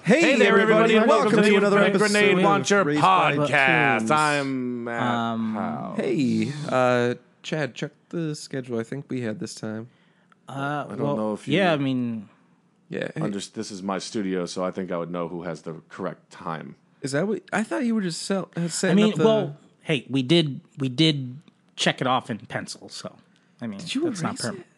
Hey there, everybody, and welcome to another the episode Grenade of Launcher Raised by Podcast. Toons. I'm Matt Howe. Hey, Chad, check the schedule. I think we had this time. I don't know if you... Yeah, I mean... Yeah. This is my studio, so I think I would know who has the correct time. Is that what... I thought you were just setting up the... well, hey, we did check it off in pencil, so... I mean, Did you that's not erase permanent. it?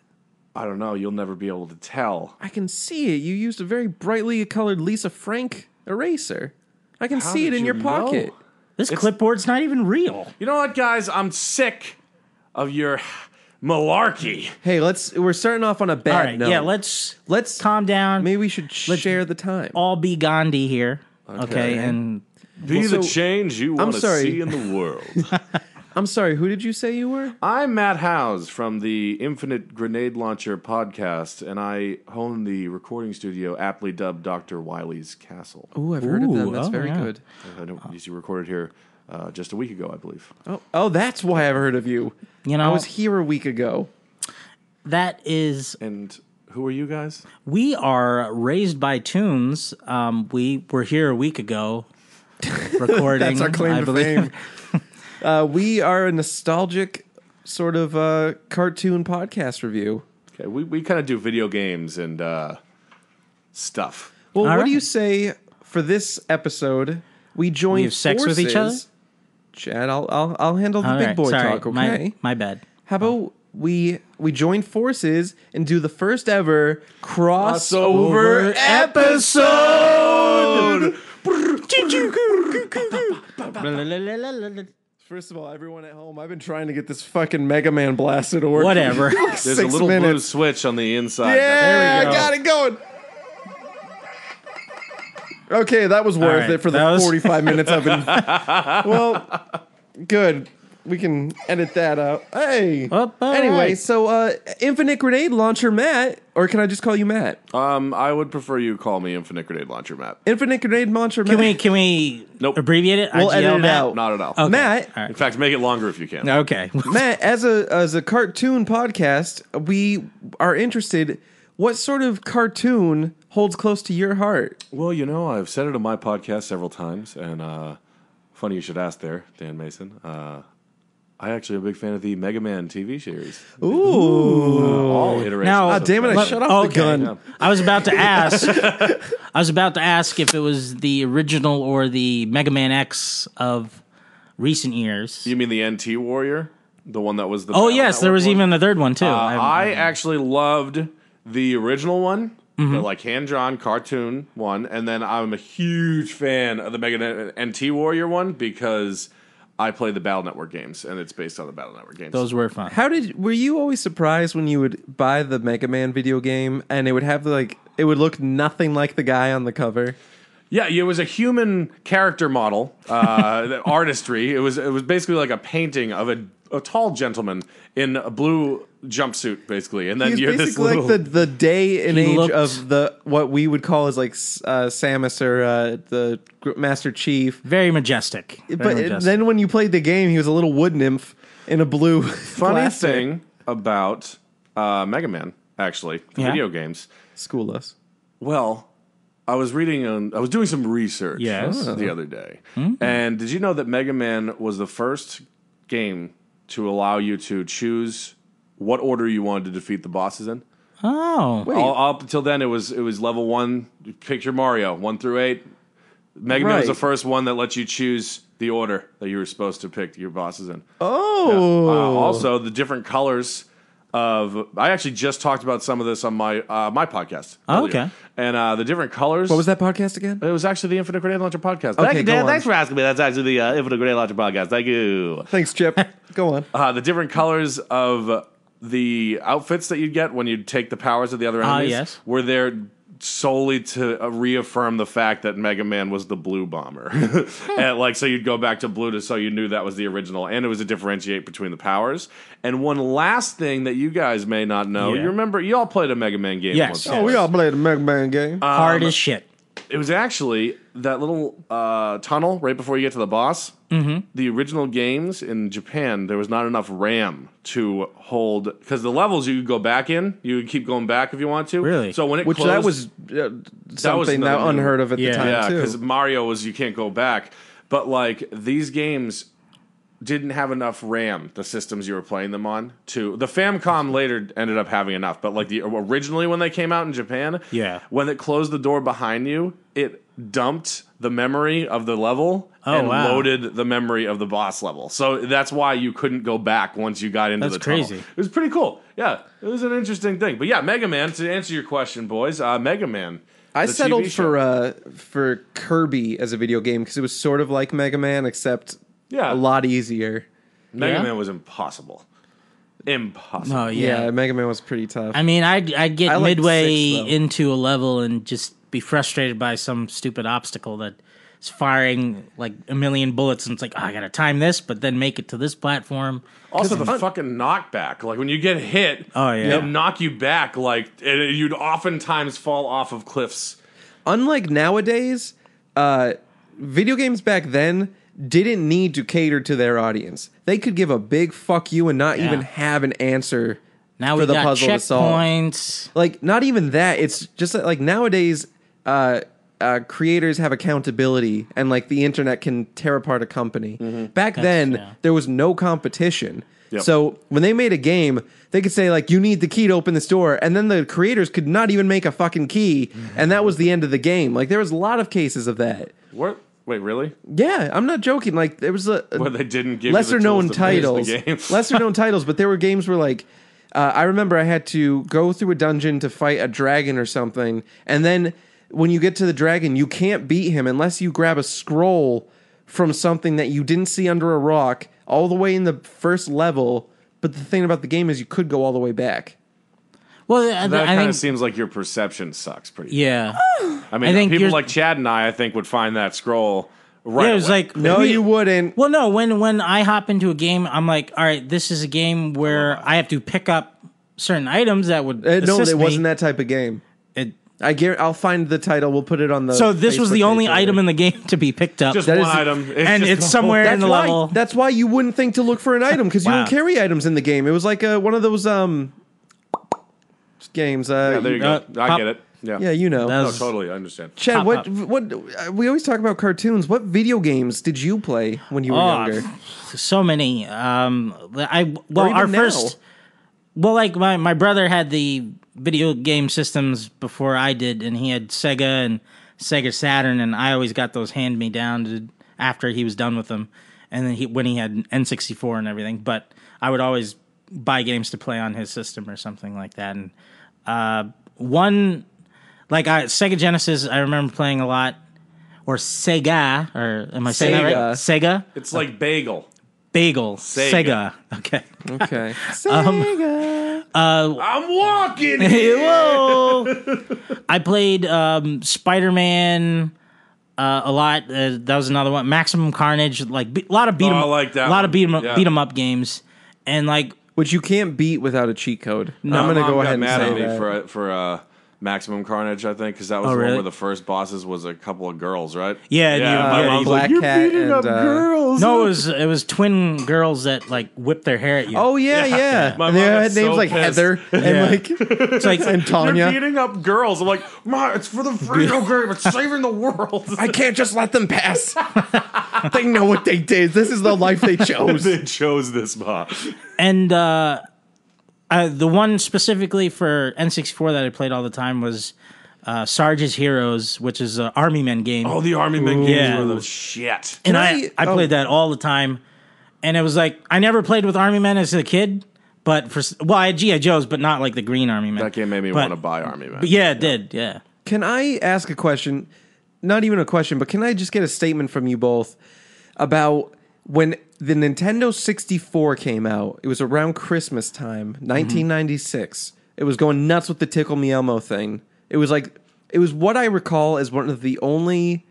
I don't know. You'll never be able to tell. I can see it. You used a very brightly colored Lisa Frank eraser. I can How see it did in you your pocket. know? This clipboard's not even real. You know what, guys? I'm sick of your malarkey. Hey, we're starting off on a bad All right, note. yeah, let's calm down. Maybe we should share the time. All be Gandhi here, okay? And Be so- the change you want to sorry. see in the world. I'm sorry, who did you say you were? I'm Matt Howes from the Infinite Grenade Launcher Podcast, and I own the recording studio aptly dubbed Dr. Wiley's Castle. Oh, I've heard of them. That's oh, very yeah. good. I know you recorded here just a week ago, I believe. Oh, that's why I've heard of you. You know, I was here a week ago. that is... And who are you guys? We are Raised by Toons. We were here a week ago recording. That's our claim I to believe. fame. We are a nostalgic sort of cartoon podcast review. Okay, we kind of do video games and stuff. Well, All what right. do you say for this episode? We join We have sex with each other? forces. Chad, I'll handle the All big right, boy sorry, talk. Okay. my bad. How about we join forces and do the first ever crossover episode? First of all, everyone at home, I've been trying to get this fucking Mega Man blasted to work. Whatever. For like There's 6 a little blue minutes. switch on the inside. Yeah, There we go. got it going. Okay, that was worth right, it for the that was- 45 minutes I've been. Well, good. We can edit that out. Hey. Oh, all Anyway, right. so Infinite Grenade Launcher Matt, or can I just call you Matt? I would prefer you call me Infinite Grenade Launcher, Matt. Infinite Grenade Launcher Matt. Can we Nope. abbreviate it? We'll IGL, edit it Matt? out. Not at all. Okay. Matt, All In right. fact, make it longer if you can. Okay. Matt, as a cartoon podcast, we are interested. What sort of cartoon holds close to your heart? Well, you know, I've said it on my podcast several times, and funny you should ask there, Dan Mason. I actually am a big fan of the Mega Man TV series. Ooh. All iterations. Now- Ah, of damn it! I Mega shut Man. off the Okay. gun. Yeah. I was about to ask. I was about to ask if it was the original or the Mega Man X of recent years. You mean the NT Warrior? The one that was the... Oh Battle yes, there Network was one? even a third one too. I actually loved the original one, the like hand-drawn cartoon one, and then I'm a huge fan of the Mega NT Warrior one because I played the Battle Network games, and it's based on the Battle Network games. Those were fun. Were you always surprised when you would buy the Mega Man video game and it would have it would look nothing like the guy on the cover? Yeah, it was a human character model, the artistry. It was basically like a painting of a tall gentleman in a blue jumpsuit, basically, and then He's you're this basically little. like the day and He age looked- of what we would call as like Samus or the Master Chief. Very majestic. Very But majestic. then when you played the game, he was a little wood nymph in a blue. Funny blaster. thing about Mega Man, actually, the Yeah. video games. School us. Well, I was doing some research Yes. the other day, and did you know that Mega Man was the first game to allow you to choose what order you wanted to defeat the bosses in? Oh. Up until then, it was level 1. Picture Mario 1 through 8. Mega Man was Right. the first one that lets you choose the order that you were supposed to pick your bosses in. Oh. Also, the different colors of. I actually just talked about some of this on my podcast. Oh, earlier. okay. And the different colors. What was that podcast again? It was actually the Infinite Grenade Launcher podcast. Okay, Thank you, go Dan. on. Thanks for asking me. That's actually the Infinite Grenade Launcher podcast. Thank you. Thanks, Chip. Go on. The different colors of the outfits that you'd get when you'd take the powers of the other enemies yes. were there solely to reaffirm the fact that Mega Man was the blue bomber. And so you'd go back to blue so you knew that was the original, and it was to differentiate between the powers. And one last thing that you guys may not know, Yeah. you remember, you all played a Mega Man game Yes. once. Oh, Oh, we all played the Mega Man game. Hard as shit. It was actually that little tunnel right before you get to the boss. Mm-hmm. The original games in Japan, there was not enough RAM to hold, because the levels you could go back in, you could keep going back if you want to. Really? So when it Which closed, that was something that unheard of at the time too. because Mario was you can't go back. But like these games didn't have enough RAM, the systems you were playing them on. To the Famicom later ended up having enough, but like originally when they came out in Japan, when it closed the door behind you, it dumped the memory of the level and loaded the memory of the boss level. So that's why you couldn't go back once you got into the tunnel. It was pretty cool. Yeah, it was an interesting thing. But yeah, Mega Man, to answer your question, boys, Mega Man. I settled for Kirby as a video game because it was sort of like Mega Man, except a lot easier. Mega Man was impossible. Impossible. Oh, yeah, Mega Man was pretty tough. I mean, I'd get midway into a level and just be frustrated by some stupid obstacle that is firing like a million bullets, and it's like, I gotta time this, but then make it to this platform. Also, the fucking knockback. Like, when you get hit, they knock you back, like, and you'd oftentimes fall off of cliffs. Unlike nowadays, video games back then didn't need to cater to their audience. They could give a big fuck you and not even have an answer now for the puzzle to solve. Checkpoints. Like, not even that. It's just like nowadays, creators have accountability, and like the internet can tear apart a company. Mm-hmm. Back then, there was no competition. Yep. So when they made a game, they could say like, you need the key to open this door, and then the creators could not even make a fucking key, and that was the end of the game. Like, there was a lot of cases of that. What? Wait, really? Yeah, I'm not joking. Like, there was where they didn't give lesser you the known tools titles, to game. lesser known titles, but there were games where like, I remember I had to go through a dungeon to fight a dragon or something, and then when you get to the dragon, you can't beat him unless you grab a scroll from something that you didn't see under a rock all the way in the first level. But the thing about the game is you could go all the way back. Well, that kind of seems like your perception sucks pretty bad. Yeah. I mean, people like Chad and I think, would find that scroll right it was away. like, no, you wouldn't. Well, no, when I hop into a game, I'm like, all right, this is a game where I have to pick up certain items that would assist it me. wasn't that type of game. I'll find the title. We'll put it on the. So this was Facebook the only page item in the game to be picked up. Just one item, it's somewhere in the level. That's why you wouldn't think to look for an item, because you don't carry items in the game. It was like one of those games. Yeah, there you go. I get it. Yeah, you know. No, totally, I understand. Chad, what we always talk about cartoons. What video games did you play when you were younger? So many. First. Well, like my brother had the video game systems before I did, and he had Sega and Sega Saturn, and I always got those hand me down after he was done with them, and then when he had N64 and everything. But I would always buy games to play on his system or something like that. And Sega Genesis, I remember playing a lot, or Sega, or am I saying that right? Sega. It's like bagel. Sega. Okay. Sega. I'm walking here. Whoa. I played Spider-Man a lot. That was another one. Maximum Carnage. Like a lot of beat 'em. I like that. A lot of beat 'em up games, and like which you can't beat without a cheat code. No, I'm gonna go ahead and mad say at me that. for Maximum Carnage, I think, because that was the one where the first bosses was a couple of girls, right? Yeah, my mom was like, "You're beating up girls." No, it was twin girls that like whip their hair at you. Oh yeah. My and they mom had was names so like pissed. Heather and like it's like and Tanya. You're beating up girls. I'm like, Ma, it's for the video game. It's saving the world. I can't just let them pass. They know what they did. This is the life they chose. They chose this, Ma. And the one specifically for N64 that I played all the time was Sarge's Heroes, which is an Army Men game. Oh, the Army Men games were the shit. And I played that all the time. And it was like, I never played with Army Men as a kid, but I had G.I. Joes, but not like the green Army Men. That game made me want to buy Army Men. But yeah, it did, yeah. Can I ask a question? Not even a question, but can I just get a statement from you both about when the Nintendo 64 came out? It was around Christmas time, 1996. It was going nuts with the Tickle Me Elmo thing. It was what I recall as one of the only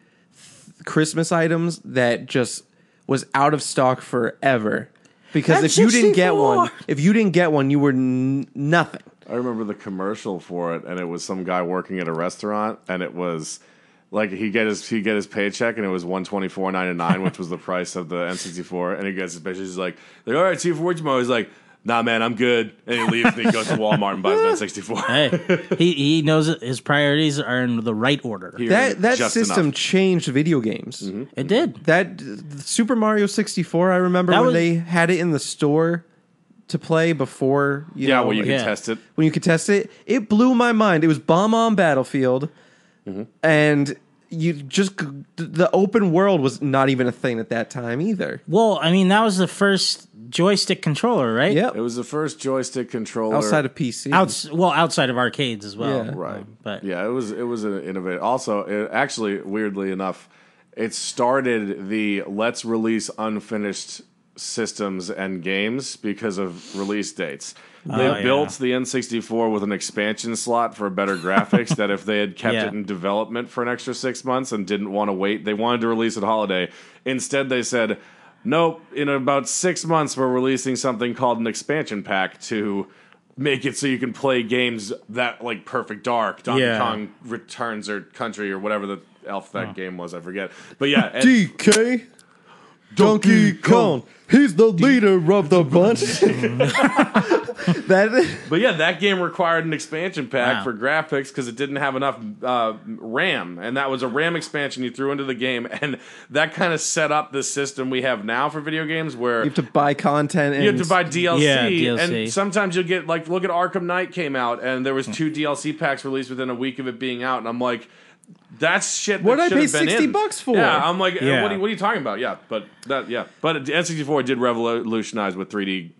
Christmas items that just was out of stock forever. Because if you didn't get one, you were nothing. I remember the commercial for it, and it was some guy working at a restaurant, and it was Like he get his paycheck and it was $124.99, which was the price of the N64. And he gets his paycheck. He's like, all right, see you for work tomorrow. He's like, nah, man, I'm good. And he leaves and he goes to Walmart and buys an N64. Hey, he knows that his priorities are in the right order. That system changed video games. Mm-hmm. It did. That Super Mario 64, I remember when they had it in the store to play before. Where you could test it. When you could test it, it blew my mind. It was Bomb on Battlefield, and the open world was not even a thing at that time either. Well, I mean, that was the first joystick controller, right? Yeah, it was the first joystick controller outside of PC. Outside of arcades as well. Yeah. Right. But yeah, it was an innovative. Also, actually, weirdly enough, it started the let's release unfinished systems and games because of release dates. They built the N64 with an expansion slot for better graphics that if they had kept it in development for an extra 6 months and didn't want to wait, they wanted to release it holiday. Instead, they said, nope, in about 6 months, we're releasing something called an expansion pack to make it so you can play games that like Perfect Dark, Donkey Kong Returns or Country or whatever the elf that game was, I forget. But yeah. DK. Donkey Kong. He's the leader of the bunch. But yeah, that game required an expansion pack for graphics because it didn't have enough RAM. And that was a RAM expansion you threw into the game. And that kind of set up the system we have now for video games where you have to buy content. You have to buy DLC. Yeah, DLC. And sometimes you'll get, like, look at Arkham Knight came out and there was 2 DLC packs released within a week of it being out. And I'm like, that's shit that what did I pay been $60 for? Yeah, I'm like, what are you talking about? Yeah, but N64 did revolutionize with 3D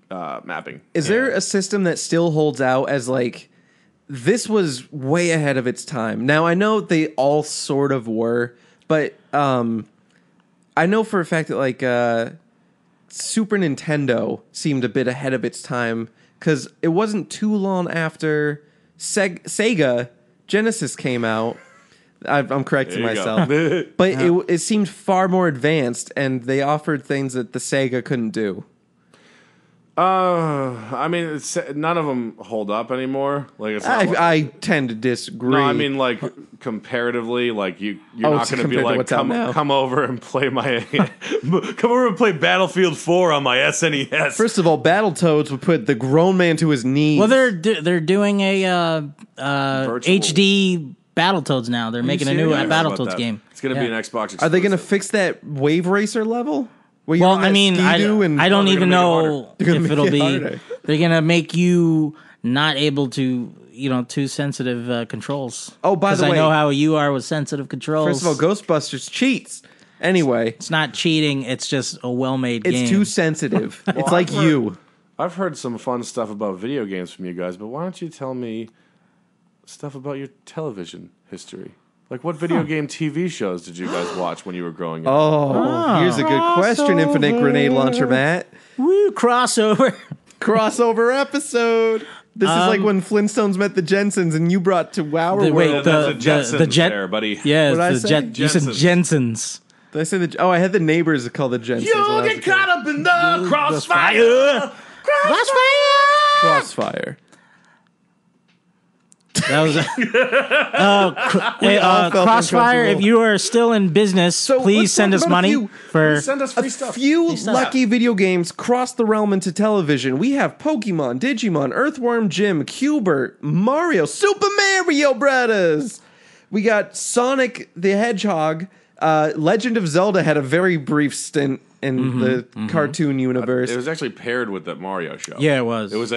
mapping. Is there a system that still holds out as like this was way ahead of its time? Now I know they all sort of were, but I know for a fact that like Super Nintendo seemed a bit ahead of its time because it wasn't too long after Sega Genesis came out. I'm correcting myself. But it seemed far more advanced, and they offered things that the Sega couldn't do. I mean, none of them hold up anymore. Like, it's not I tend to disagree. No, I mean, like, comparatively, like, you're not going to be like, come over and play Battlefield 4 on my SNES. First of all, Battletoads would put the grown man to his knees. Well, they're doing a HD Battletoads now. They're making a new Battletoads game. It's going to be an Xbox exclusive. Are they going to fix that Wave Racer level? Well, I mean, I don't even know if it'll be. They're going to make you not able to, too sensitive controls. Oh, by the way. Because I know how you are with sensitive controls. First of all, Ghostbusters cheats. Anyway. It's not cheating. It's just a well-made game. It's too sensitive. It's like you. I've heard some fun stuff about video games from you guys, but why don't you tell me stuff about your television history? Like, what video game TV shows did you guys watch when you were growing up? Oh, here's a good question, Infinite Grenade Launcher Matt. Woo, crossover. Crossover episode. This is like when Flintstones met the Jensens and you brought to Wow World. The Jetsons there, buddy. Yeah, what did I say? You said Jensens. Did I say the... Oh, I had the neighbors called the Jensens. You get caught up in the crossfire! Crossfire. That was Crossfire. If you are still in business, please send us money for send us free stuff. Few lucky video games cross the realm into television. We have Pokemon, Digimon, Earthworm Jim, Q*bert, Mario, Super Mario Brothers. We got Sonic the Hedgehog. Legend of Zelda had a very brief stint in the cartoon universe. It was actually paired with that Mario show. Yeah, it was. It was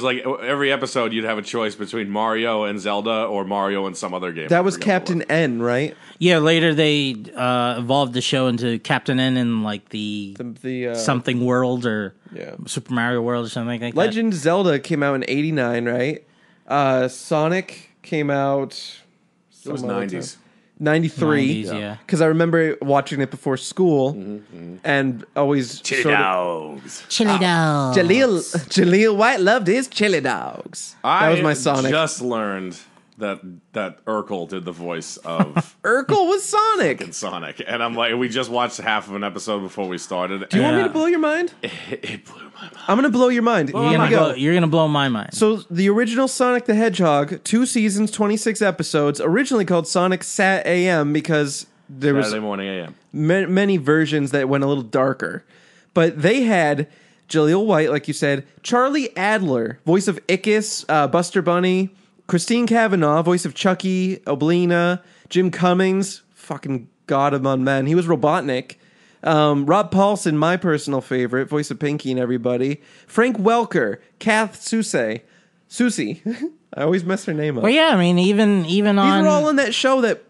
like every episode you'd have a choice between Mario and Zelda or Mario and some other game. That was Captain N, right? Yeah, later they evolved the show into Captain N in like the something world or Super Mario World or something like that. Legend of Zelda came out in '89, right? Sonic came out. It was '90s. 93, 90s, yeah. Because I remember watching it before school and always Chili dogs. Chili dogs. Jaleel White loved his chili dogs. That was my Sonic. I just learned that Urkel did the voice of Urkel was Sonic. and Sonic, and I'm like, we just watched half of an episode before we started. Do you want me to blow your mind? It blew my mind. I'm going to blow your mind. You're gonna blow my mind. So the original Sonic the Hedgehog, 2 seasons, 26 episodes, originally called Sonic Sat AM because there was Saturday morning AM. many versions that went a little darker. But they had Jaleel White, like you said, Charlie Adler, voice of Ickis, Buster Bunny, Christine Cavanaugh, voice of Chucky, Oblina, Jim Cummings, fucking god among men. He was Robotnik. Rob Paulson, my personal favorite, voice of Pinky and everybody. Frank Welker, Kath Susie. I always mess her name up. Well, yeah, I mean, even These on... were all on that show that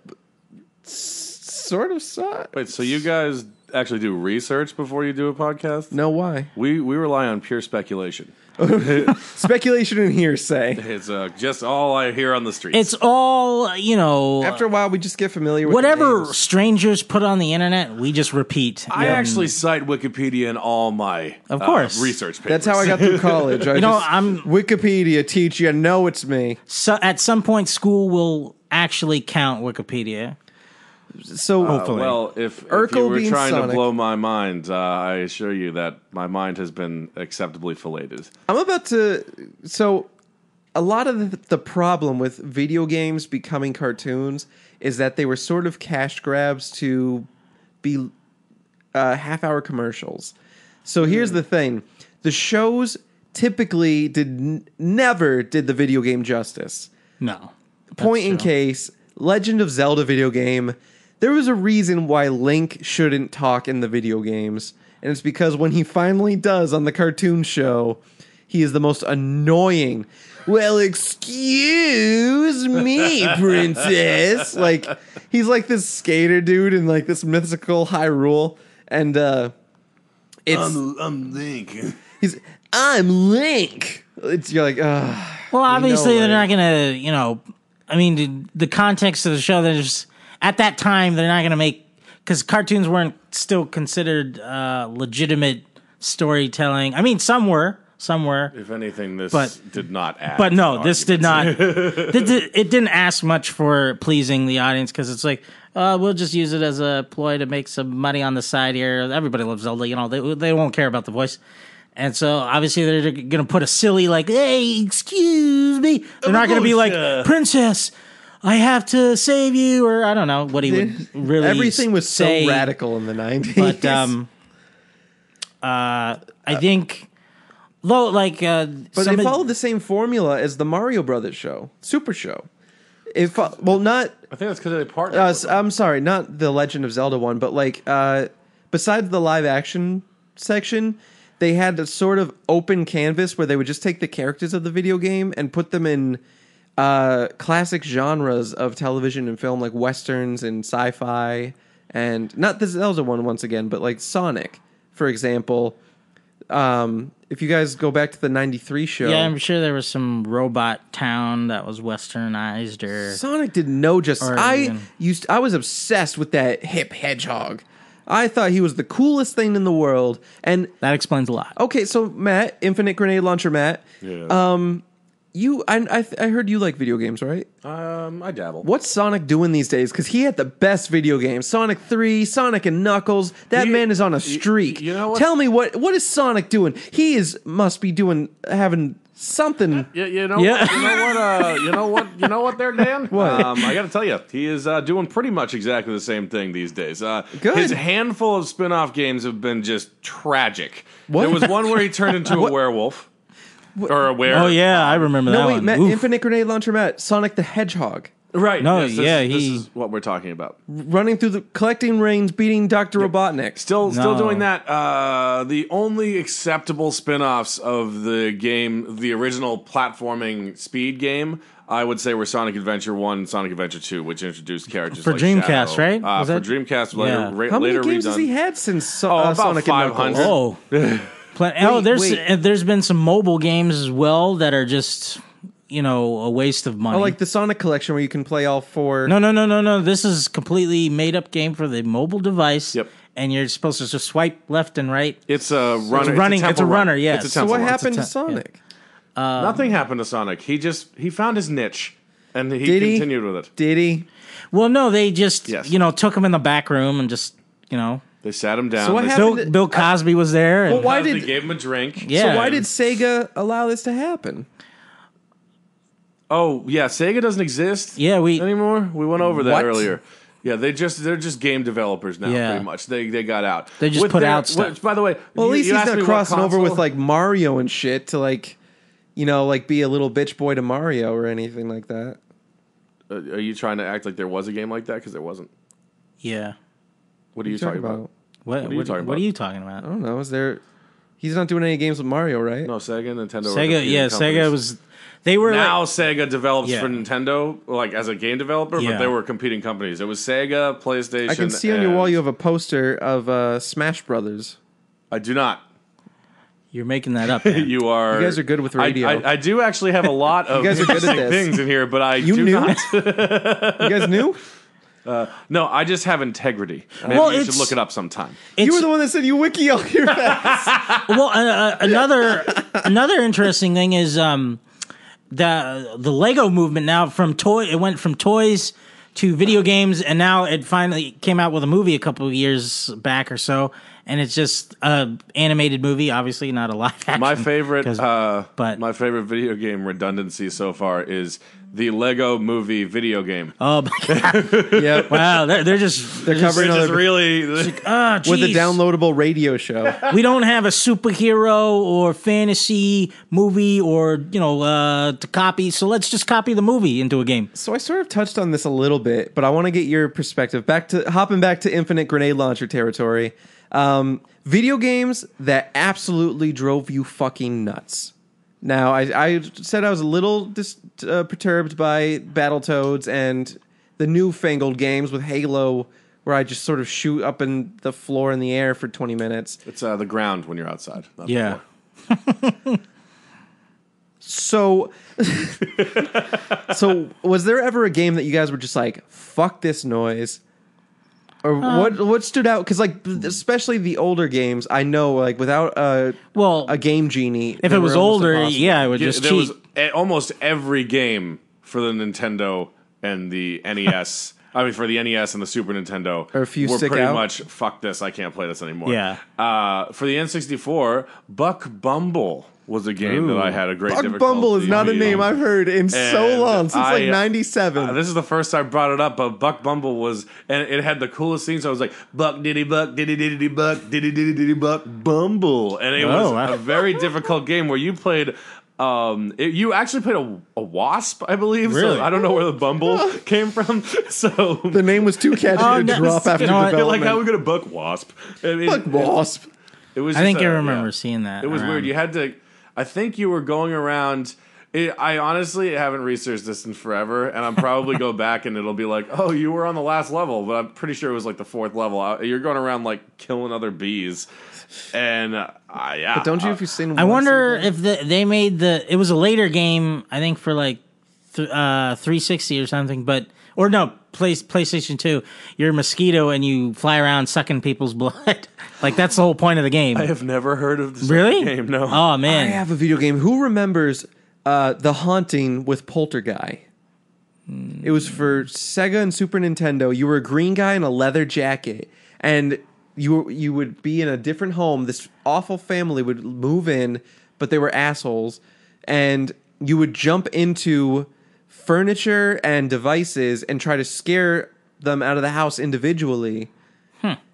sort of sucked. Wait, so you guys actually do research before you do a podcast? No, why? We rely on pure speculation. Speculation and hearsay. It's just all I hear on the streets. It's all, After a while, we just get familiar with whatever the names. strangers put on the internet, we just repeat. I actually cite Wikipedia in all my Of course. research papers. That's how I got through college. I'm Wikipedia teach you. Know it's me. So at some point, school will actually count Wikipedia. So hopefully, well, if Urkel you were being trying Sonic. to blow my mind, I assure you that my mind has been acceptably filleted. I'm about to. So a lot of the problem with video games becoming cartoons is that they were sort of cash grabs to be half-hour commercials. So here's the thing: the shows typically never did the video game justice. No. Point in case, Legend of Zelda video game. There was a reason why Link shouldn't talk in the video games, and it's because when he finally does on the cartoon show, he is the most annoying. Well, excuse me, princess. Like, he's like this skater dude in like this mythical Hyrule, and it's I'm Link. I'm Link. You're like, Well, obviously way. they're not gonna, I mean, the context of the show. There's at that time they're not gonna make because cartoons weren't still considered legitimate storytelling. I mean, some were. If anything, this did not add. But no, to this did not. It didn't ask much for pleasing the audience because it's like, we'll just use it as a ploy to make some money on the side here. Everybody loves Zelda, they won't care about the voice. And so obviously they're going to put a silly like, hey, excuse me. They're not going to be like, princess, I have to save you, or I don't know what he would really everything was say. so radical in the 90s. But I think, though, like, but they followed the same formula as the Mario Brothers show, Super Show. Not. I think that's because they partnered. I'm sorry, not the Legend of Zelda one, but like, besides the live action section, they had a sort of open canvas where they would just take the characters of the video game and put them in classic genres of television and film, like westerns and sci-fi, and not the Zelda one once again, but like Sonic, for example. If you guys go back to the 93 show... Yeah, I'm sure there was some robot town that was westernized or... Sonic did no justice. I was obsessed with that hip hedgehog. I thought he was the coolest thing in the world. And that explains a lot. Okay, so Matt, Infinite Grenade Launcher Matt. Yeah. I heard you like video games, right? I dabble. What's Sonic doing these days? Because he had the best video games. Sonic 3, Sonic and Knuckles. That man is on a streak. You know what? Tell me what is Sonic doing? He must be having something. You know what there, Dan? What? I got to tell you, he is doing pretty much exactly the same thing these days. Good. His handful of spin-off games have been just tragic. What? There was one where he turned into a werewolf. Or a were. Oh, yeah, I remember that No, wait, one. Matt, Oof. Infinite Grenade Launcher Matt, Sonic the Hedgehog. Right. No, yes, this is what we're talking about. Running through collecting rings, beating Dr. Robotnik. Still doing that. The only acceptable spin-offs of the game, the original platforming speed game, I would say were Sonic Adventure 1 and Sonic Adventure 2, which introduced characters For like Dreamcast, Shadow. right? For Dreamcast, later, Yeah. How many later games redone. has he had since about Sonic and 500. Knuckles? Oh, wait. there's been some mobile games as well that are just, a waste of money. Oh, like the Sonic collection where you can play all four. No. This is completely made up game for the mobile device. Yep. And you're supposed to just swipe left and right. It's a runner. It's a runner, yes. It's a So temple what run. happened to It's a Sonic? Nothing happened to Sonic. He found his niche. And he Did he? continued with it. Did he? Well, no, they just Yes. took him in the back room and just They sat him down. So what They happened? Bill Cosby was there. And, Well, why They did gave him a drink. yeah. so why did Sega allow this to happen? Oh yeah, Sega doesn't exist. Yeah, anymore. We went over that What? earlier. Yeah, they're just game developers now. Yeah. Pretty much. They got out. They just put out stuff. Which, by the way, Well, at least you he's asked not me what crossing over console- with like Mario and shit to like be a little bitch boy to Mario or anything like that. Are you trying to act like there was a game like that? Because there wasn't. yeah. What are you talking about? What are you talking What about? are you talking about? I don't know. Is there? He's not doing any games with Mario, right? No, Sega, Nintendo. are Sega, competing companies. Sega was. They were Now like, Sega develops Yeah. for Nintendo, like as a game developer, Yeah. but they were competing companies. It was Sega, PlayStation. I can see on your and- wall you have a poster of Smash Brothers. I do not. you're making that up. Man. You are. You guys are good with radio. I do actually have a lot of guys are good at interesting this. things in here, but I You do knew? not. You guys knew? No, I just have integrity. Maybe Well, you should it's- look it up sometime. You were the one that said you wiki all your facts. Well, another interesting thing is the Lego movement now it went from toys to video games, and now it finally came out with a movie a couple of years back or so, and it's just a animated movie, obviously not a live action. My favorite, 'cause- but- my favorite video game redundancy so far is the Lego Movie video game. Oh my god! Yep. Wow, they're just They're covering Which is another really with a downloadable radio show. We don't have a superhero or fantasy movie or to copy, so let's just copy the movie into a game. So I sort of touched on this a little bit, but I want to get your perspective. Hopping back to infinite grenade launcher territory. Video games that absolutely drove you fucking nuts. Now, I said I was a little perturbed by Battletoads and the newfangled games with Halo, where I just sort of shoot up in the floor in the air for 20 minutes. it's the ground when you're outside. not the Yeah. floor. So, was there ever a game that you guys were just like, fuck this noise? Or what stood out? Because, like, especially the older games, I know, like, without a game genie. If they it were was almost older, impossible. yeah, it would Yeah, just there cheat. was almost every game for the Nintendo and the NES. I mean, for the NES and the Super Nintendo, Or a few were stick pretty out. much fuck this. I can't play this anymore. Yeah. For the N64, Buck Bumble was a game that I had a great. Buck difficulty Bumble is not a beating. name I've heard in so And long, since like 97. This is the first I brought it up, but Buck Bumble was, and it had the coolest thing. So I was like, Buck diddy buck diddy diddy buck diddy diddy diddy buck Bumble, and it was wow. a very difficult game where you played. You actually played a wasp, I believe. Really? So I don't know where the Bumble came from. So The name was too catchy Oh, to no, drop after you know what? development. like how we gonna buck wasp? I mean, Buck Wasp. It was. I think just I a- remember yeah. seeing that. It was around. weird. You had to. I think you were going around. I honestly haven't researched this in forever, and I'm probably go back and it'll be like, oh, you were on the last level, but I'm pretty sure it was like the 4th level. You're going around like killing other bees, and yeah. But don't you, if you've seen I wonder if they made it was a later game, I think for like 360 or something, or no, PlayStation 2. You're a mosquito and you fly around sucking people's blood. Like that's the whole point of the game. I have never heard of this Really? game. No. Oh I man. have a video game. Who remembers The Haunting with Poltergeist? It was for Sega and Super Nintendo. You were a green guy in a leather jacket, and you would be in a different home. This awful family would move in, but they were assholes, and you would jump into furniture and devices and try to scare them out of the house individually.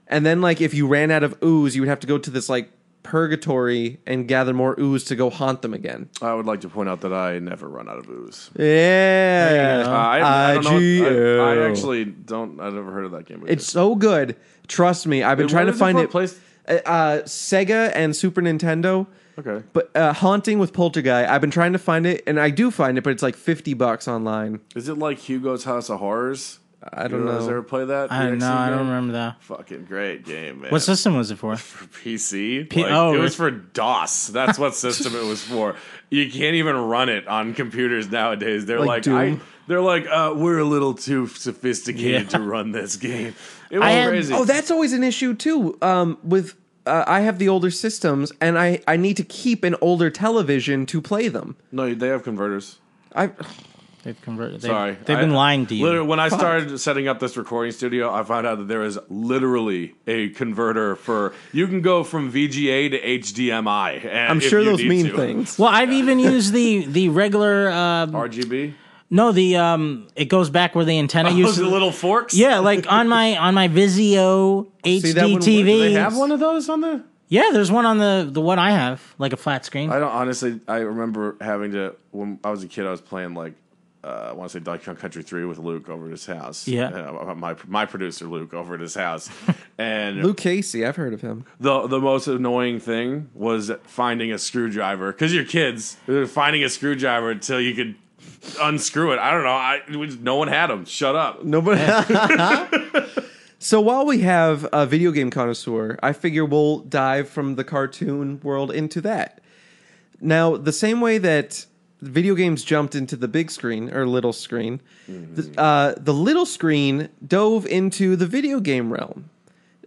And then, like, if you ran out of ooze, you would have to go to this, like, purgatory and gather more ooze to go haunt them again. I would like to point out that I never run out of ooze. Yeah. I don't know. IGO. I actually don't. I've never heard of that game. Either. It's so good. Trust me. I've been trying to find it. Place. Sega and Super Nintendo. Okay. But Haunting with Poltergeist, I've been trying to find it, and I do find it, but it's like $50 online. Is it like Hugo's House of Horrors? I don't You guys know. ever play that? I don't DXC know. I game? don't remember that. Fucking great game, man. What system was it for? For PC? Oh, it was for DOS. That's what system it was for. You can't even run it on computers nowadays. They're Like Doom? we're a little too sophisticated Yeah. to run this game. It was I had- crazy. Oh, that's always an issue too. I have the older systems, and I need to keep an older television to play them. No, they have converters. They've converted. Sorry. They've been lying to you. Literally, when I started setting up this recording studio, I found out that there is literally a converter for... You can go from VGA to HDMI. I'm sure those mean things. Well, I've even used the regular... RGB? No, it goes back where the antenna used to... the little forks? Yeah, like on my Vizio HD that one- TV. Do they have one of those on the... Yeah, there's one on the one I have, like a flat screen. I don't honestly. I remember having to when I was a kid. I was playing like I want to say Donkey Kong Country 3 with Luke over at his house. Yeah, my producer Luke over at his house, and Luke Casey, I've heard of him. the most annoying thing was finding a screwdriver because you're kids. Finding a screwdriver until you could unscrew it. I don't know. No one had them. Shut up. Nobody. So while we have a video game connoisseur, I figure we'll dive from the cartoon world into that. Now, the same way that video games jumped into the big screen or little screen, the little screen dove into the video game realm,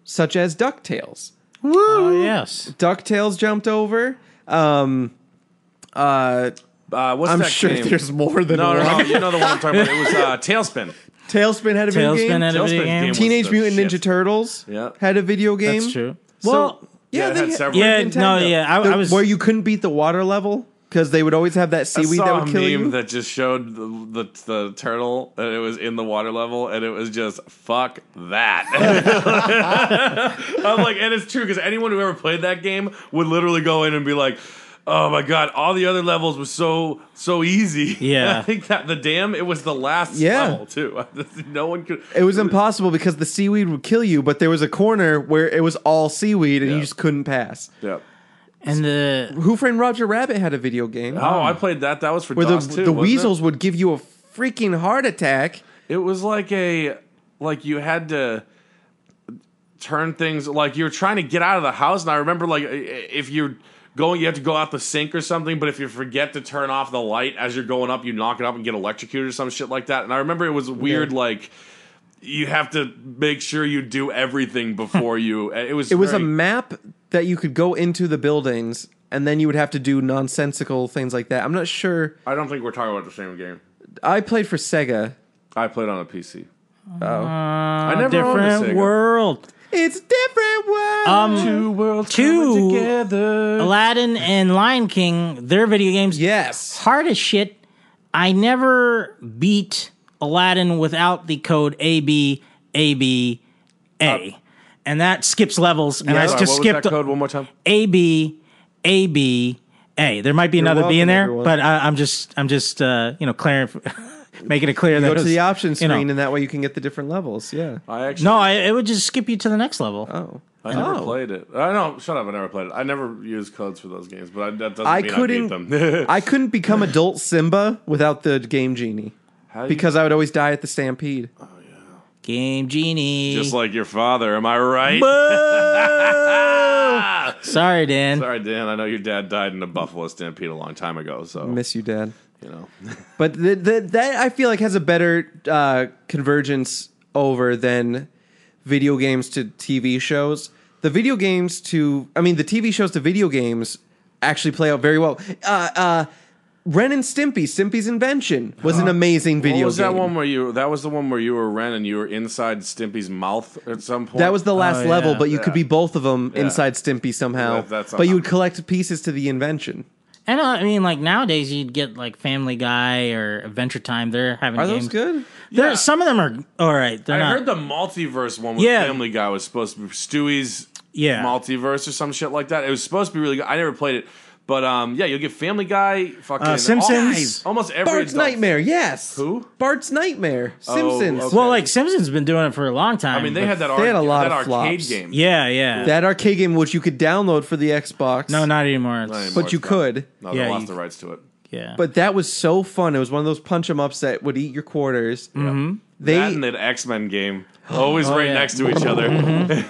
such as DuckTales. Woo! Oh, yes. DuckTales jumped over. What's I'm that sure game? there's more than one. No, you know the one I'm talking about. It was Tailspin. Tailspin had a video game. Tailspin had a video game. Teenage Mutant Ninja Turtles had a video game. That's true. Well, yeah, it had several. Yeah, Nintendo. no, yeah. I was where you couldn't beat the water level because they would always have that I seaweed saw that would kill a meme you. that just showed the turtle and it was in the water level and it was just fuck that. I'm like, and it's true because anyone who ever played that game would literally go in and be like, oh my god, all the other levels were so easy. Yeah. And I think that the dam, it was the last level too. No one could. It was impossible because the seaweed would kill you, but there was a corner where it was all seaweed and you just couldn't pass. Yeah. and the Who Framed Roger Rabbit had a video game Oh, I played that. That was for where DOS too. the wasn't weasels would give you a freaking heart attack. It was like you had to turn things like you're trying to get out of the house, and I remember like if you're going, you have to go out the sink or something, but if you forget to turn off the light as you're going up, you knock it up and get electrocuted or some shit like that. And I remember it was weird, like you have to make sure you do everything before you. It was a map that you could go into the buildings, and then you would have to do nonsensical things like that. I'm not sure. I don't think we're talking about the same game. I played for Sega. I played on a PC. I never owned a different Sega. world. It's different world. Two worlds Two coming together. Aladdin and Lion King, their video games. Yes. Hard as shit. I never beat Aladdin without the code AB. And that skips levels. And I Sorry, just what was skipped that code one more time? AB. There might be another B in welcome, there, everyone. but I'm just clearing, making it clear that Go to it's, the option screen, you know. and that way you can get the different levels. Yeah. It would just skip you to the next level. Oh. I never played it. I know. Shut up! I never played it. I never used codes for those games, but that doesn't I mean couldn't. I beat them. I couldn't become adult Simba without the Game Genie because I would always die at the stampede. Game Genie. Just like your father, am I right? Sorry, Dan. Sorry, Dan. I know your dad died in a buffalo stampede a long time ago. So Miss you, Dad. you know, But that I feel like has a better convergence over than video games to TV shows. The TV shows to video games actually play out very well. Ren and Stimpy's Invention was an amazing video what was game. that one where you? That was the one where you were Ren and you were inside Stimpy's mouth at some point. That was the last Oh, level, yeah. but you could be both of them Yeah. inside Stimpy somehow. That's but you would collect pieces to the invention. And I mean, like nowadays, you'd get like Family Guy or Adventure Time. They're having Are games. those good? There, Yeah. some of them are all right. They're I not. heard the multiverse one with Yeah. Family Guy was supposed to be Stewie's Yeah. multiverse or some shit like that. It was supposed to be really good. I never played it. But you'll get Family Guy, fucking Simpsons. almost every Bart's adult- Nightmare, yes. Who? Bart's Nightmare. Simpsons. okay. Well, like Simpsons been doing it for a long time. I mean, they but- had that, They had a lot that of arcade flops. game. Yeah. That arcade game, which you could download for the Xbox. No, not anymore. Not anymore, But you it's not. could. No, Yeah, they you- lost the rights to it. Yeah. But that was so fun. It was one of those punch 'em ups that would eat your quarters. Mm-hmm. That and that X-Men game. Always right yeah. next to each other.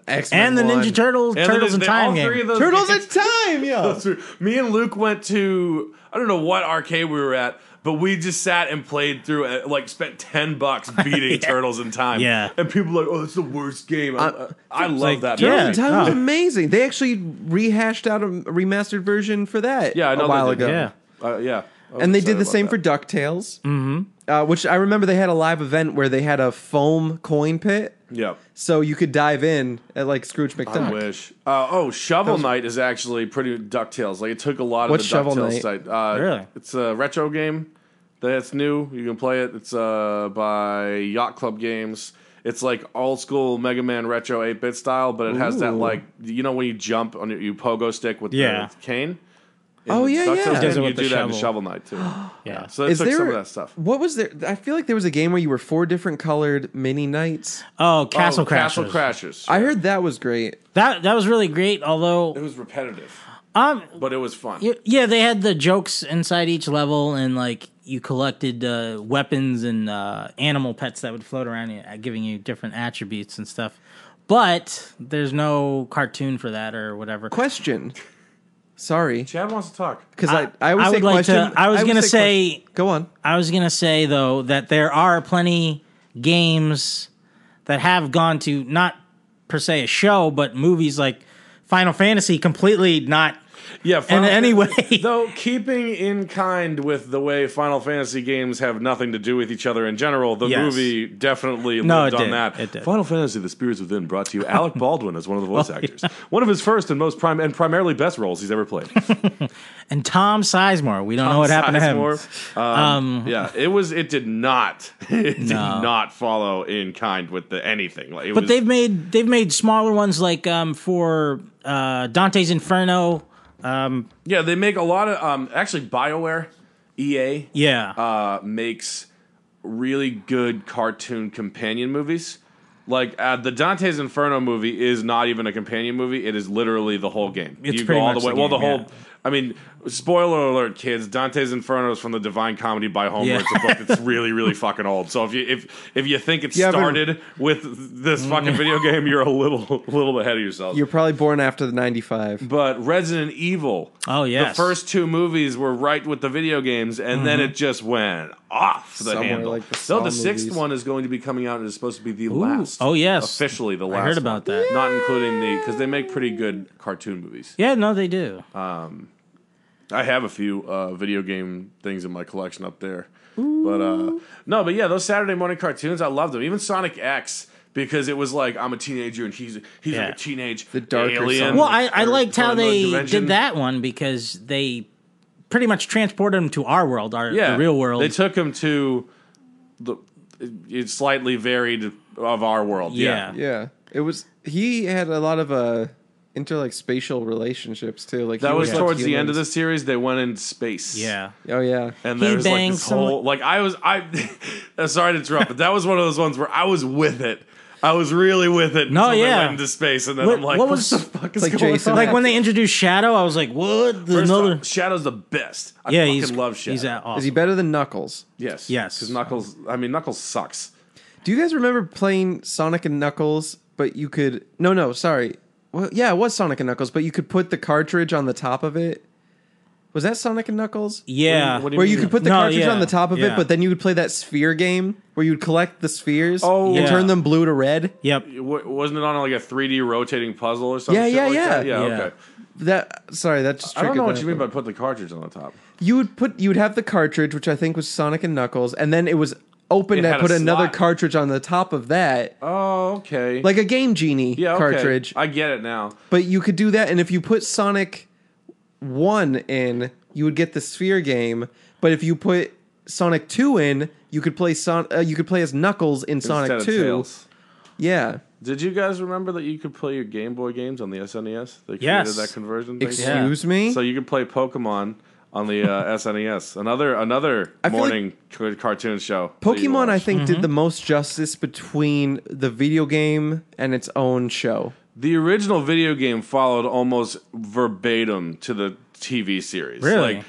X-Men and the won. Ninja Turtles, Turtles in Time all game. three of those Turtles games- in Time, yo. Me and Luke went to, I don't know what arcade we were at, but we just sat and played through it, like spent $10 beating Turtles in Time. Yeah. And people were like, oh, it's the worst game. I love like, that yeah. Turtles movie. in Time was Oh. amazing. They actually rehashed out a remastered version for that Yeah, I know a while they ago. did. Yeah. Yeah. And they did the same for DuckTales. Mm-hmm. Which I remember they had a live event where they had a foam coin pit. Yep. So you could dive in at like Scrooge McDuck. I wish. Shovel Knight is actually pretty DuckTales. Like it took a lot of What's the Shovel DuckTales Knight? side. Really? It's a retro game that's new. You can play it. It's by Yacht Club Games. It's like old school Mega Man retro 8-bit style, but it has that like when you jump on you pogo stick with the cane. Oh, yeah, DuckTales yeah. game, Does it you with the do that in shovel. Shovel Knight too. Yeah. So it took some of that stuff. What was there? I feel like there was a game where you were 4 different colored mini knights. Oh, Castle Crashers. Castle Crashers. I heard that was great. That was really great, although It was repetitive, but it was fun. yeah, they had the jokes inside each level, and like you collected weapons and animal pets that would float around you, giving you different attributes and stuff. But there's no cartoon for that or whatever. Question. Sorry. Chad wants to talk. Because I always I say would like question. to. I was gonna say. Go on. I was gonna say though that there are plenty games that have gone to not per se a show, but movies like Final Fantasy completely not Yeah, in any way. Though keeping in kind with the way Final Fantasy games have nothing to do with each other in general, the Yes. movie definitely No, lived it on did. that. It did. Final Fantasy: The Spirits Within brought to you Alec Baldwin as one of the voice actors. One of his first and most primarily best roles he's ever played. And Tom Sizemore, we don't know what happened to him. Yeah, it did not follow in kind with anything. Like, But they've made smaller ones like for Dante's Inferno. Yeah, they make a lot of actually BioWare, EA. Yeah. Makes really good cartoon companion movies. Like the Dante's Inferno movie is not even a companion movie; it is literally the whole game. It's you pretty go all much the way. the Well, the game, whole. I mean, spoiler alert, kids! Dante's Inferno is from the Divine Comedy by Homer. Yeah. It's a book that's really, really fucking old. So if you think it Yeah, but- started with this fucking video game, you're a little ahead of yourself. You're probably born after the 95. But Resident Evil, Oh, yes. the first 2 movies were right with the video games, and then it just went off the Somewhere handle. like the So Saw the 6th movies. one is going to be coming out and is supposed to be the last. Oh, yes. Officially the last. I heard about one. that. Not including because they make pretty good cartoon movies. Yeah, no, they do. I have a few video game things in my collection up there. But yeah, those Saturday morning cartoons, I loved them. Even Sonic X, because it was like I'm a teenager and he's like a teenage The darker alien. Sonic. Well, I liked how from they another dimension. did that one because they pretty much transported them to our world, the real world. They took him to it's slightly varied of our world. Yeah. Yeah. It was. He had a lot of spatial relationships too. Like That he was loved towards the end of the humans. series. They went into space. Yeah. Oh yeah. And He there was like banged this whole sorry to interrupt, but that was one of those ones where I was with it. I was really with it No, until they yeah. went into space, and then What- I'm like, what what was- the fuck is like going Jason on? Like when they introduced Shadow, I was like, what? First off, Shadow's the best. I Yeah, fucking love Shadow. he's awesome. Is he better than Knuckles? Yes. Yes. Because Knuckles sucks. Do you guys remember playing Sonic and Knuckles? But you could sorry. Well, yeah, it was Sonic and Knuckles, but you could put the cartridge on the top of it. Was that Sonic and Knuckles? Yeah. What do Where mean? you could put the No, cartridge yeah, on the top of yeah. it, but then you would play that sphere game where you'd collect the spheres Oh, and yeah. turn them blue to red. Yep. Wasn't it on like a 3D rotating puzzle or something? Yeah, like yeah. that? Yeah, Yeah. okay. That just I don't know triggered what that. you mean by put the cartridge on the top. You would have the cartridge, which I think was Sonic and Knuckles, and then it was open It to had a put another slot. cartridge on the top of that, Oh, okay. like a Game Genie yeah, okay. cartridge. I get it now. But you could do that, and if you put Sonic 1 in, you would get the sphere game. But if you put Sonic 2 in, you could play as Knuckles in Sonic Instead of 2. Tails. Yeah. Did you guys remember that you could play your Game Boy games on the SNES? They created Yes. that conversion thing. Excuse me? So you could play Pokemon on the SNES. Another I feel morning cartoon show. that you Pokemon, I watched. think, did the most justice between the video game and its own show. The original video game followed almost verbatim to the TV series. Really? Like,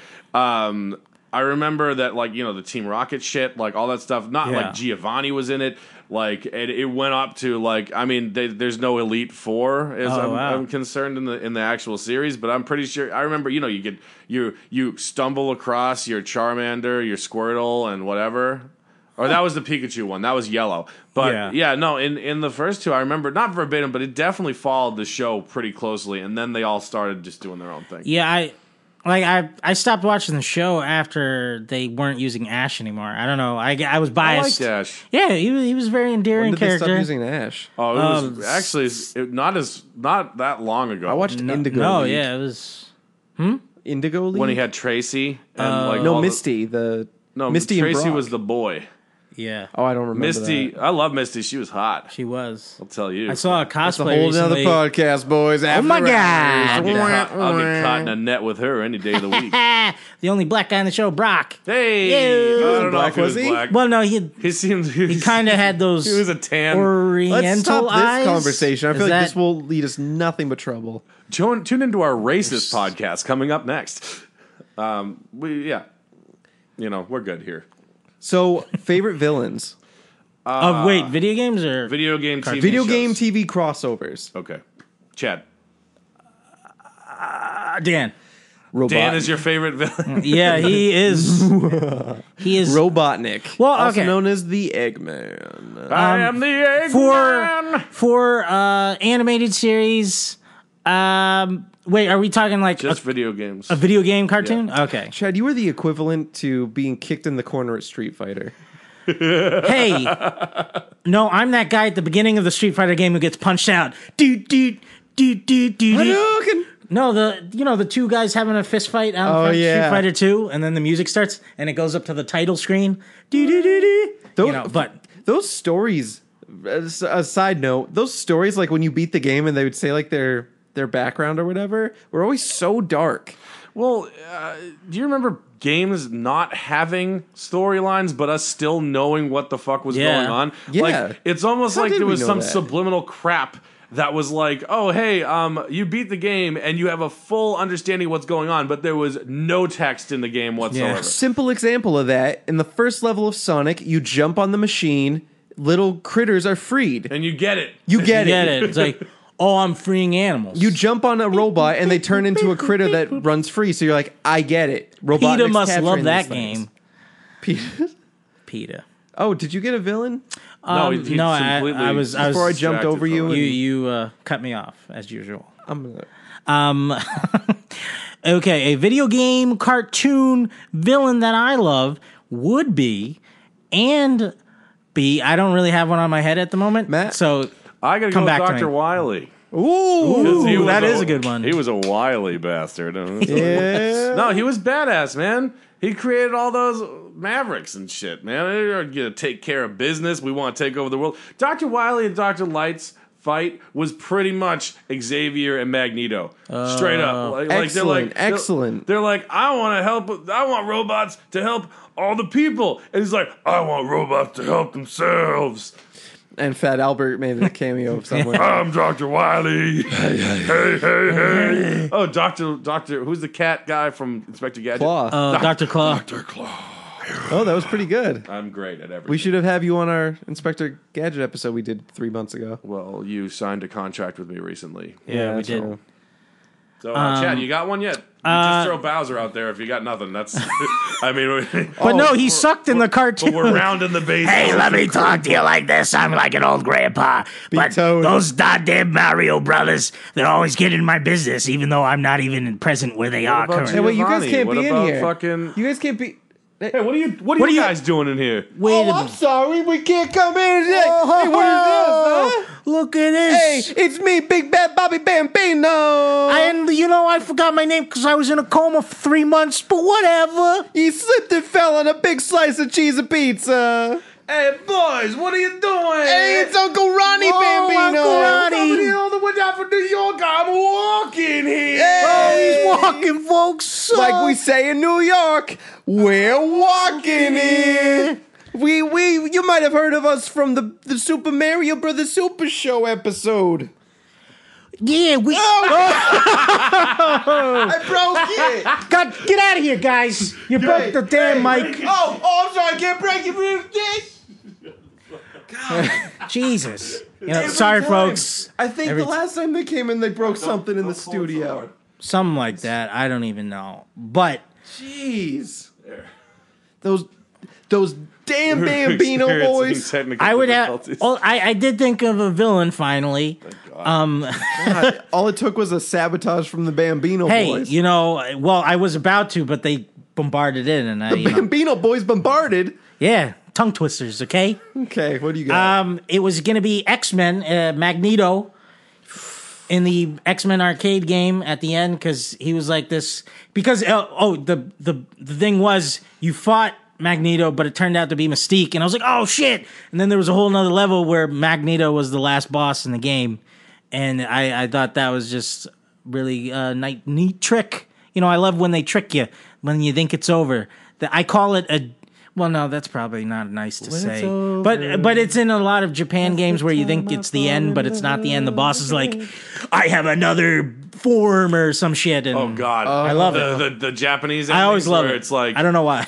I remember that, like, the Team Rocket shit, like all that stuff. Not Yeah. like Giovanni was in it. Like it went up to like there's no Elite Four as I'm concerned in the actual series, but I'm pretty sure I remember you stumble across your Charmander, your Squirtle, and whatever. Or that was the Pikachu one. That was yellow. But in the first two, I remember not verbatim, but it definitely followed the show pretty closely, and then they all started just doing their own thing. Yeah, I stopped watching the show after they weren't using Ash anymore. I don't know. I was biased. I liked Ash. Yeah, he was a very endearing When did they character. stop using Ash? Oh, it was actually not that long ago. I watched Indigo No, League. yeah, it was. Indigo League? when he had Tracy and No, all Misty. Misty and Tracy Brock. was the boy. Yeah, Oh, I don't remember Misty, that. I love Misty. She was hot. she was. I'll tell you. I saw a That's a cosplay whole other recently. podcast, boys. Oh my I'll god! get caught in a net with her any day of the week. The only black guy in the show, Brock. Hey, Yeah. I don't know Black, if he was was he? black. Well, no, he He kind of had those. He was a tan. Oriental Let's stop this eyes. conversation. I Is feel like that- this will lead us nothing but trouble. Tune into our racist podcast coming up next. We're good here. So, favorite villains. Wait, video games or Video game TV Video shows. game TV crossovers. Okay. Chad. Dan? Robot. Dan is your favorite villain. Yeah, he is. He is. Robotnik. Well, also okay. known as the Eggman. I am the Eggman. for animated series. Wait, are we talking like Just video games. a video game cartoon? Okay. Chad, you were the equivalent to being kicked in the corner at Street Fighter. Hey, no, I'm that guy at the beginning of the Street Fighter game who gets punched out. Do. Hadouken! No, the two guys having a fist fight on Oh, yeah. Street Fighter 2, and then the music starts and it goes up to the title screen. Do. But Those stories, as a side note, those stories, like when you beat the game and they would say like their background or whatever, were always so dark. Well, do you remember games not having storylines, but us still knowing what the fuck was Yeah. going on? Yeah. Like, it's almost How like did there we was know some that? subliminal crap that was like, oh, hey, you beat the game and you have a full understanding of what's going on, but there was no text in the game whatsoever. Yeah. Simple example of that, in the first level of Sonic, you jump on the machine, little critters are freed. And you get it. You get get it. it. It's like, oh, I'm freeing animals. You jump on a robot and they turn into a critter that runs free. So you're like, I get it. Robotnik's PETA must capturing love that these things. game. PETA? PETA. Oh, did you get a villain? No, he no, completely I was Before I jumped distracted over from you. it. you cut me off as usual. I'm gonna... Okay, a video game cartoon villain that I love would be, I don't really have one on my head at the moment. Matt? So I gotta Come go with back to Dr. me. Wiley. Ooh! He was that is a good one. He was a wily bastard. Yeah. No, he was badass, man. He created all those Mavericks and shit, man. They're gonna take care of business. We want to take over the world. Dr. Wily and Dr. Light's fight was pretty much Xavier and Magneto, straight up. Excellent. They're like, I want to help. I want robots to help all the people, and he's like, I want robots to help themselves. And Fat Albert made a cameo of somewhere. I'm Dr. Wiley. hey. Oh, Doctor, who's the cat guy from Inspector Gadget? Claw. Dr. Claw. Dr. Claw. Oh, that was pretty good. I'm great at everything. We should have you on our Inspector Gadget episode we did 3 months ago. Well, you signed a contract with me recently. Yeah, we that's did. true. So, Chad, you got one yet? Just throw Bowser out there if you got nothing. That's, I mean, But no, he sucked in the cartoon. but we're rounding the base. Hey, let me talk to you like this. I'm like an old grandpa. But Toad. those goddamn Mario brothers, they're always getting in my business, even though I'm not even present where they are about currently. Hey, wait, you guys Giovanni, can't what be in about here. fucking- You guys can't be... Hey, what are you guys doing in here? Wait a I'm minute. sorry, we can't come in today. Hey, what is this, huh? Look at Hey, this. it's me, Big Bad Bobby Bambino. And I forgot my name because I was in a coma for 3 months, but whatever. He slipped and fell on a big slice of cheese and pizza. Hey, boys, what are you doing? Hey, it's Uncle Ronnie Bambino. Uncle Ronnie. Somebody all the way down from New York. I'm walking here. Hey. He's walking, folks. Like we say in New York, we're walking here. You might have heard of us from the Super Mario Brothers Super Show episode. Yeah, we. I broke it. God, get out of here, guys. You broke the damn mic. Oh, I'm sorry. I can't break it. Jesus. Sorry, folks. I think the last time they came in, they broke something in the studio. Something like that. I don't even know. But Jeez. Those Damn Bambino boys. Experiencing technical I would have. difficulties. Oh, I did think of a villain finally. God, all it took was a sabotage from the Bambino Hey, boys. well, I was about to, but they bombarded in, and The Bambino boys bombarded. yeah, tongue twisters. Okay. Okay, what do you got? It was going to be X-Men, Magneto, in the X-Men arcade game at the end, because he was like this. Because the thing was, you fought Magneto, but it turned out to be Mystique, and I was like, oh shit! And then there was a whole nother level where Magneto was the last boss in the game, and I thought that was just really neat trick. I love when they trick you when you think it's over. I call it a. Well, no, that's probably not nice to say. But it's in a lot of Japan games where you think it's the end, but it's not the end. The boss is like, I have another form or some shit. And Oh God, I love it. The Japanese. I always love where it. It's like I don't know why.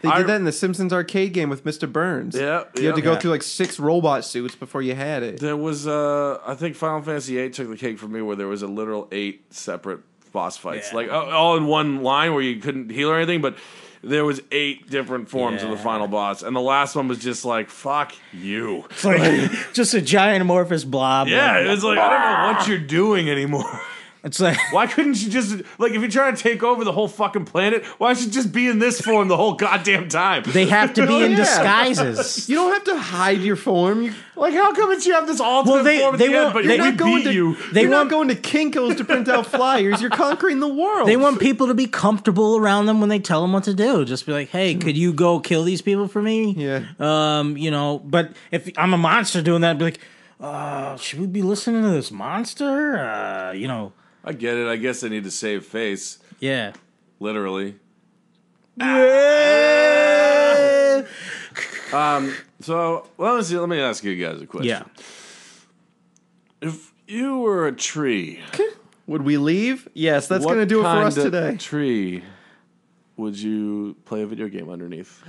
They did that in the Simpsons arcade game with Mr. Burns. Yeah, You had to go yeah. through like 6 robot suits before you had it. There was, I think Final Fantasy VIII took the cake for me, where there was a literal 8 separate boss fights, like all in one line where you couldn't heal or anything, but there was 8 different forms of the final boss, and the last one was just like, fuck you. It's like just a giant amorphous blob. Yeah, it was like, I don't know what you're doing anymore. It's like, Why couldn't you just, like, if you're trying to take over the whole fucking planet, why should you just be in this form the whole goddamn time? they have to be Oh, in yeah. disguises. You don't have to hide your form. Like, how come you have this ultimate Well, they- form at they the end, won't- but they're we not going beat to- you? You're not going to Kinko's to print out flyers. You're conquering the world. They want people to be comfortable around them when they tell them what to do. Just be like, hey, could you go kill these people for me? Yeah. But if I'm a monster doing that, I'd be like, should we be listening to this monster? I get it. I guess they need to save face, Yeah. literally. So, let me ask you guys a question. Yeah. If you were a tree, Would we leave? Yes, that's what going to do it for kind us of today. tree would you play a video game underneath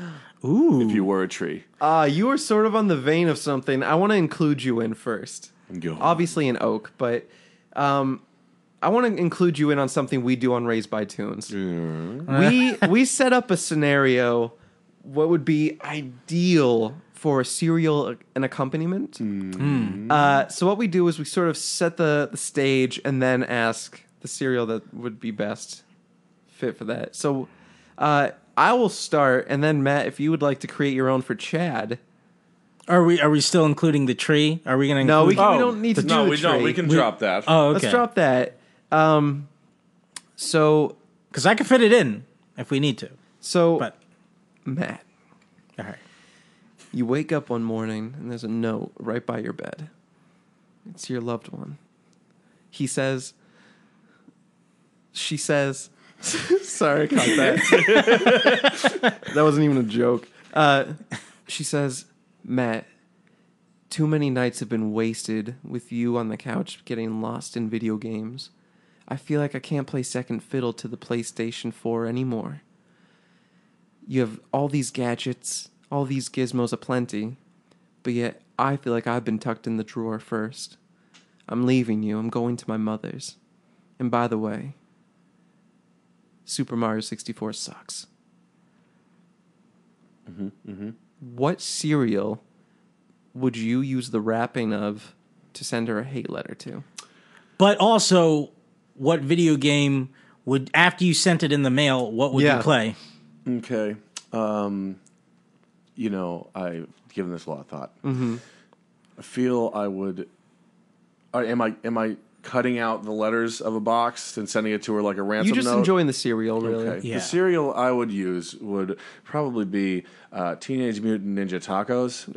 Ooh. if you were a tree? You are sort of on the vein of something. I want to include you in first. Go. Obviously an oak, but I want to include you in on something we do on Raised by Toons. We set up a scenario what would be ideal for a serial and accompaniment. So what we do is we sort of set the stage and then ask the serial that would be best fit for that. So I will start, and then Matt, if you would like to create your own for Chad. Are we still including the tree? Are we going to No, we include... don't need to do No, the we don't. tree. We can drop that. Oh, okay. Let's drop that. So Because I can fit it in if we need to. But But, Matt, all right. you wake up one morning and there's a note right by your bed. It's your loved one. He says, she says, sorry, I caught that. That wasn't even a joke. She says, Matt, too many nights have been wasted with you on the couch getting lost in video games. I feel like I can't play second fiddle to the PlayStation 4 anymore. You have all these gadgets, all these gizmos aplenty, but yet I feel like I've been tucked in the drawer first. I'm leaving you. I'm going to my mother's. And by the way, Super Mario 64 sucks. What cereal would you use the wrapping of to send her a hate letter to? But also, what video game would, after you sent it in the mail, what would Yeah. you play? Okay. I've given this a lot of thought. I feel I would. Am I cutting out the letters of a box and sending it to her like a ransom You just note? enjoying the cereal, really. Okay. Yeah. The cereal I would use would probably be Teenage Mutant Ninja Tacos.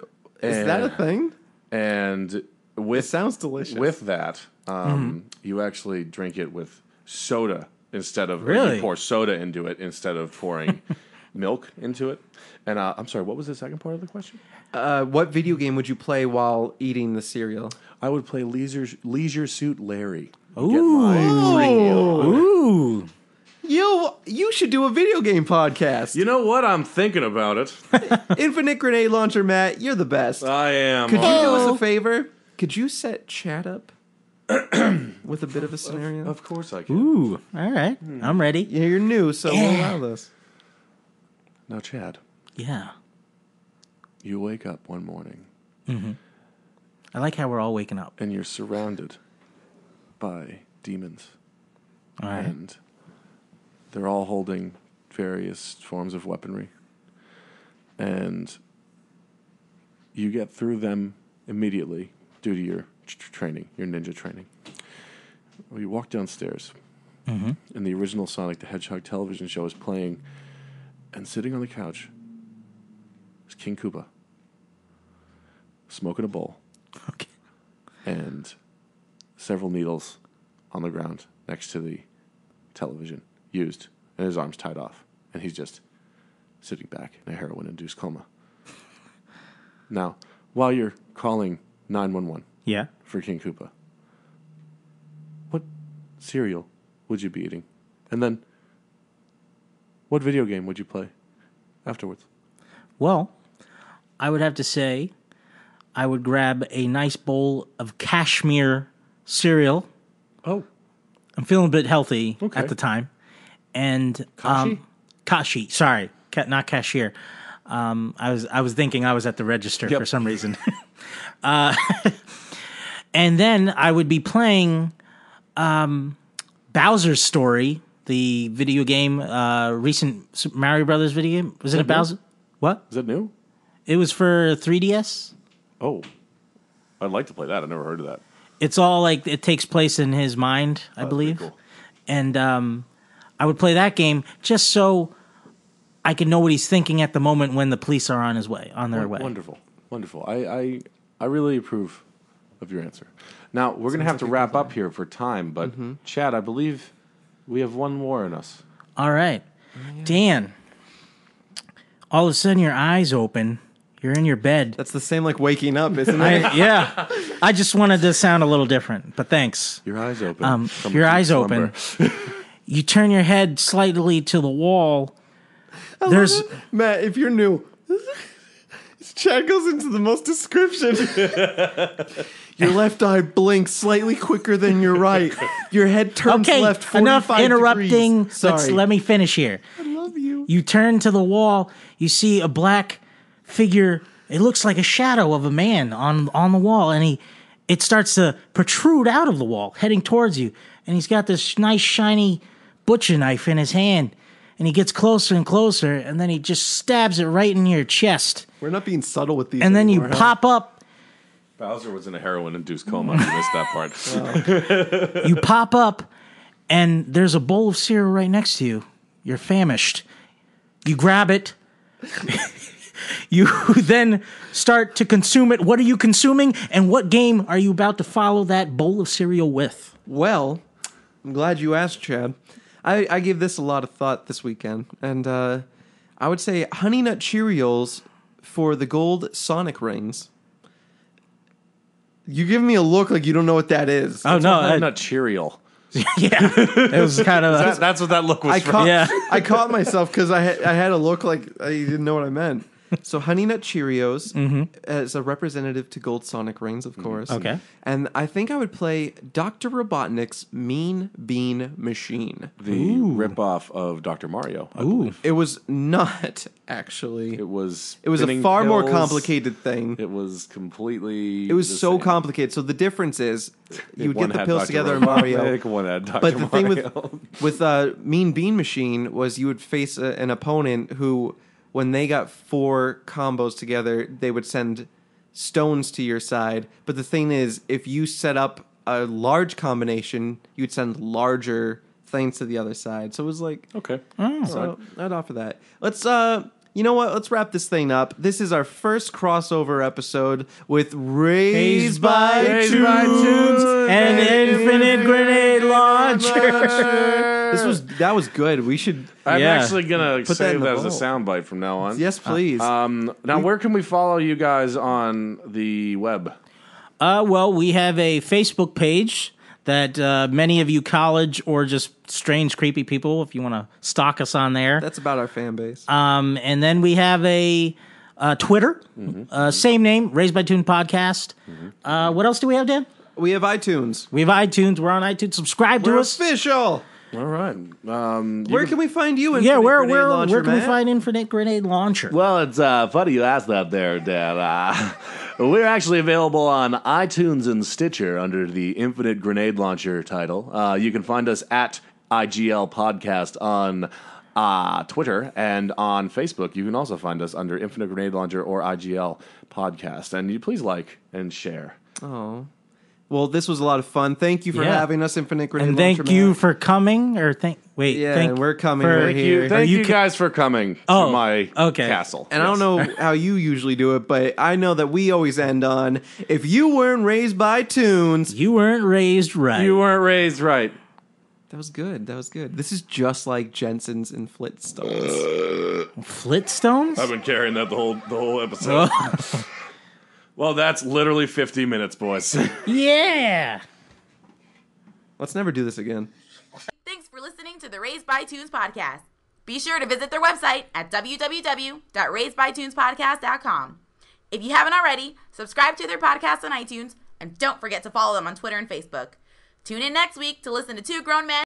Is that a thing? And It with sounds delicious. with that, you actually drink it with soda instead of or Really? you pour soda into it instead of pouring milk into it. And I'm sorry, what was the second part of the question? What video game would you play while eating the cereal? I would play Leisure Suit Larry. Ooh. You should do a video game podcast. You know what? I'm thinking about it. Infinite Grenade Launcher, Matt, you're the best. I am. Could you do us a favor? Could you set Chad up with a bit of a scenario? Of course I can. Ooh. All right. I'm ready. Yeah, you're new, so we'll allow this. Now, Chad, Yeah. You wake up one morning. I like how we're all waking up. And you're surrounded by demons. All right. And they're all holding various forms of weaponry. And you get through them immediately due to your training, your ninja training. Well, you walk downstairs, and the original Sonic the Hedgehog television show is playing, and sitting on the couch is King Koopa, smoking a bowl, Okay. and several needles on the ground next to the television, used, and his arms tied off, and he's just sitting back in a heroin-induced coma. Now, while you're calling 911 Yeah. for King Koopa, what cereal would you be eating? And then, what video game would you play afterwards? Well, I would have to say I would grab a nice bowl of cashmere cereal. Oh, I'm feeling a bit healthy Okay. at the time. And Kashi? Sorry, not cashier. I was thinking I was at the register for some reason. And then I would be playing Bowser's Story, the video game, recent Super Mario Brothers video game. Was it a Bowser? What? Is that new? It was for 3DS. Oh, I'd like to play that. I've never heard of that. It's all like it takes place in his mind, I believe. Pretty cool. And I would play that game just so I could know what he's thinking at the moment when the police are on their way. Wonderful, wonderful. I really approve of your answer. Now we're going to have to wrap up here for time, but Chad, I believe we have one more in us. All right. Dan, all of a sudden your eyes open. You're in your bed. That's the same like waking up, isn't it? Yeah. I just wanted to sound a little different, but thanks. Your eyes open. from Your deep eyes slumber. open. You turn your head slightly to the wall. There's Matt, if you're new, Chad goes into the most description. Your left eye blinks slightly quicker than your right. Your head turns okay. left 45 Enough interrupting. degrees. Sorry. Let me finish here. I love you. You turn to the wall. You see a black figure. It looks like a shadow of a man on the wall, and it starts to protrude out of the wall, heading towards you. And he's got this nice shiny butcher knife in his hand, and he gets closer and closer, and then he just stabs it right in your chest. We're not being subtle with these. And then you anymore, huh? pop up. Bowser was in a heroin-induced coma. I missed that part. You pop up, and there's a bowl of cereal right next to you. You're famished. You grab it. You then start to consume it. What are you consuming, and what game are you about to follow that bowl of cereal with? Well, I'm glad you asked, Chad. I gave this a lot of thought this weekend, and I would say Honey Nut Cheerios for the gold Sonic rings. You give me a look like you don't know what that is. Oh, no. I'm not cereal. Yeah. It was kind of... That's what that look was I from. caught, Yeah. I caught myself because I had a look like I didn't know what I meant. So Honey Nut Cheerios as a representative to Gold Sonic Rings, of course. Okay. And I think I would play Dr. Robotnik's Mean Bean Machine. The ripoff of Dr. Mario. I Ooh. believe. It was not, actually. It was It was a spinning far more pills. complicated thing. It was completely. It was the so same. complicated. So the difference is you would One get the had pills Dr. together in Mario. Robotnik, one had Dr. But the thing Mario. with Mean Bean Machine was you would face an opponent who, when they got 4 combos together, they would send stones to your side. But the thing is, if you set up a large combination, you'd send larger things to the other side. So it was like, Okay. so I'd offer that. Let's you know what? Let's wrap this thing up. This is our first crossover episode with Raised by Toons and Infinite Grenade Launcher. That was good. We should. I'm Yeah. actually gonna Put that save in the that as a vault. soundbite from now on. Yes, please. Now, where can we follow you guys on the web? Well, we have a Facebook page that many of you college or just strange, creepy people, if you want to stalk us on there. That's about our fan base. And then we have a Twitter, same name, Raised by Toon Podcast. What else do we have, Dan? We have iTunes. We have iTunes. We're on iTunes. Subscribe to We're us. official. All right. Where can we find you? Yeah, Infinite where Grenade Launcher, where can we Matt? find Infinite Grenade Launcher? Well, it's funny you asked that there, Dan. We're actually available on iTunes and Stitcher under the Infinite Grenade Launcher title. You can find us at IGL Podcast on Twitter and on Facebook. You can also find us under Infinite Grenade Launcher or IGL Podcast. And you please like and share. Oh. Well, this was a lot of fun. Thank you for having us, Infinite Grenade And Launcher. thank you for coming. Or Yeah, we're coming. We're here. Thank you guys for coming to my castle. And I don't know how you usually do it, but I know that we always end on, if you weren't raised by Toons. You weren't raised right. You weren't raised right. That was good. That was good. This is just like Jensen's and Flintstones. Flintstones? I've been carrying that the whole episode. Well, that's literally 50 minutes, boys. Yeah. Let's never do this again. Thanks for listening to the Raised by Toons podcast. Be sure to visit their website at www.raisedbytoonspodcast.com. If you haven't already, subscribe to their podcast on iTunes, and don't forget to follow them on Twitter and Facebook. Tune in next week to listen to two grown men